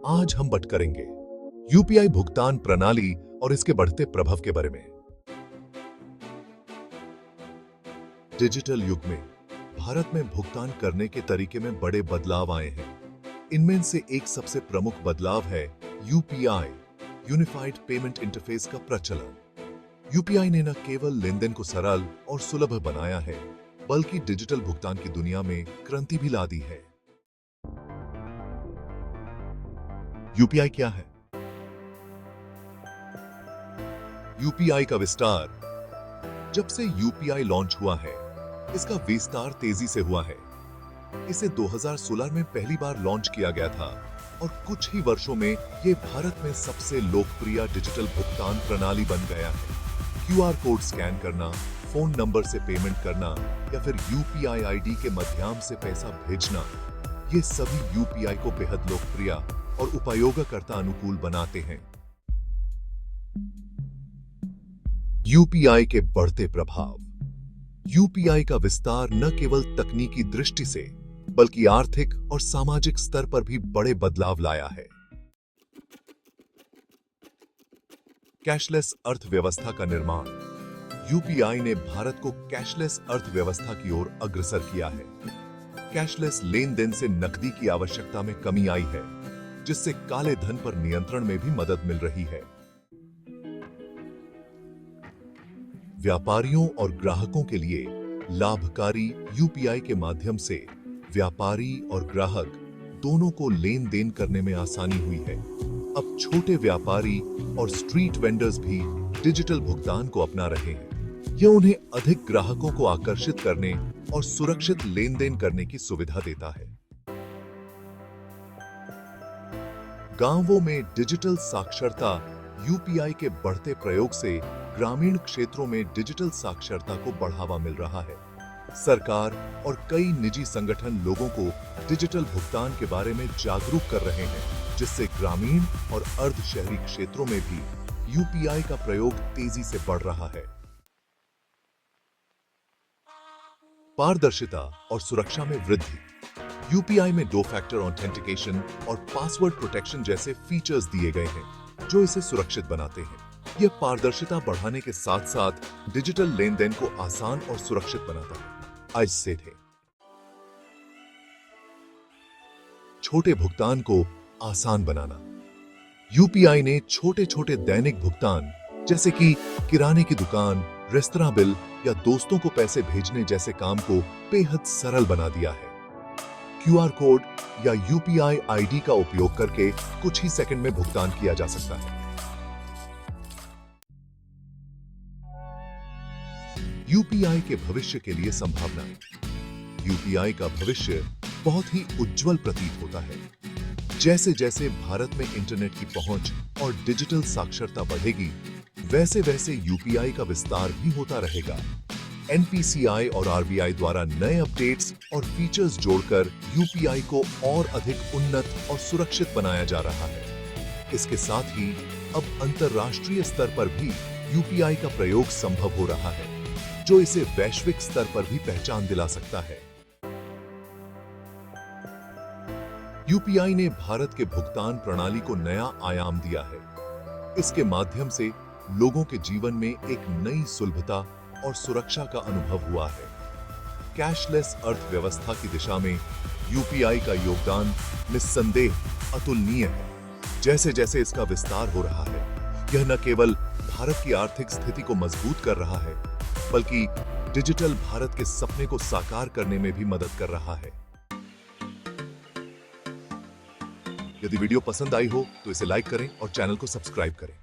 आज हम बात करेंगे यूपीआई भुगतान प्रणाली और इसके बढ़ते प्रभाव के बारे में। डिजिटल युग में भारत में भुगतान करने के तरीके में बड़े बदलाव आए हैं। इनमें से एक सबसे प्रमुख बदलाव है यूपीआई, यूनिफाइड पेमेंट इंटरफेस का प्रचलन। यूपीआई ने न केवल लेनदेन को सरल और सुलभ बनाया है, बल्कि डिजिटल भुगतान की दुनिया में क्रांति भी ला दी है। यूपीआई क्या है? यूपीआई का विस्तार। जब से यूपीआई लॉन्च हुआ है, इसका विस्तार तेजी से हुआ है। इसे 2016 में पहली बार लॉन्च किया गया था और कुछ ही वर्षों में यह भारत में सबसे लोकप्रिय डिजिटल भुगतान प्रणाली बन गया है। क्यूआर कोड स्कैन करना, फोन नंबर से पेमेंट करना या फिर यूपीआई आईडी के माध्यम से पैसा भेजना, ये सभी यूपीआई को बेहद लोकप्रिय और उपयोगकर्ता अनुकूल बनाते हैं। यूपीआई के बढ़ते प्रभाव। यूपीआई का विस्तार न केवल तकनीकी दृष्टि से, बल्कि आर्थिक और सामाजिक स्तर पर भी बड़े बदलाव लाया है। कैशलेस अर्थव्यवस्था का निर्माण। यूपीआई ने भारत को कैशलेस अर्थव्यवस्था की ओर अग्रसर किया है। कैशलेस लेन देन से नकदी की आवश्यकता में कमी आई है, जिससे काले धन पर नियंत्रण में भी मदद मिल रही है। व्यापारियों और ग्राहकों के लिए लाभकारी। यूपीआई के माध्यम से व्यापारी और ग्राहक दोनों को लेन देन करने में आसानी हुई है। अब छोटे व्यापारी और स्ट्रीट वेंडर्स भी डिजिटल भुगतान को अपना रहे हैं। यह उन्हें अधिक ग्राहकों को आकर्षित करने और सुरक्षित लेन देन करने की सुविधा देता है। गांवों में डिजिटल साक्षरता। यूपीआई के बढ़ते प्रयोग से ग्रामीण क्षेत्रों में डिजिटल साक्षरता को बढ़ावा मिल रहा है। सरकार और कई निजी संगठन लोगों को डिजिटल भुगतान के बारे में जागरूक कर रहे हैं, जिससे ग्रामीण और अर्ध शहरी क्षेत्रों में भी यूपीआई का प्रयोग तेजी से बढ़ रहा है। पारदर्शिता और सुरक्षा में वृद्धि। यूपीआई में 2 फैक्टर ऑथेंटिकेशन और पासवर्ड प्रोटेक्शन जैसे फीचर्स दिए गए हैं, जो इसे सुरक्षित बनाते हैं। यह पारदर्शिता बढ़ाने के साथ साथ डिजिटल लेन देन को आसान और सुरक्षित बनाता है। आज से थे छोटे भुगतान को आसान बनाना। यूपीआई ने छोटे छोटे दैनिक भुगतान, जैसे कि किराने की दुकान, रेस्तरां बिल या दोस्तों को पैसे भेजने जैसे काम को बेहद सरल बना दिया है। क्यूआर कोड या यूपीआई आईडी का उपयोग करके कुछ ही सेकंड में भुगतान किया जा सकता है। यूपीआई के भविष्य के लिए संभावनाएं। यूपीआई का भविष्य बहुत ही उज्जवल प्रतीत होता है। जैसे जैसे भारत में इंटरनेट की पहुंच और डिजिटल साक्षरता बढ़ेगी, वैसे वैसे यूपीआई का विस्तार भी होता रहेगा। एनपीसीआई और आरबीआई द्वारा नए अपडेट्स और फीचर्स जोड़कर यूपीआई को और अधिक उन्नत और सुरक्षित बनाया जा रहा है। इसके साथ ही अब अंतर्राष्ट्रीय स्तर पर भी यूपीआई का प्रयोग संभव हो रहा है, जो इसे वैश्विक स्तर पर भी पहचान दिला सकता है। यूपीआई ने भारत के भुगतान प्रणाली को नया आयाम दिया है। इसके माध्यम से लोगों के जीवन में एक नई सुलभता और सुरक्षा का अनुभव हुआ है। कैशलेस अर्थव्यवस्था की दिशा में यूपीआई का योगदान निस्संदेह अतुलनीय है। जैसे जैसे इसका विस्तार हो रहा है, यह न केवल भारत की आर्थिक स्थिति को मजबूत कर रहा है, बल्कि डिजिटल भारत के सपने को साकार करने में भी मदद कर रहा है। यदि वीडियो पसंद आई हो तो इसे लाइक करें और चैनल को सब्सक्राइब करें।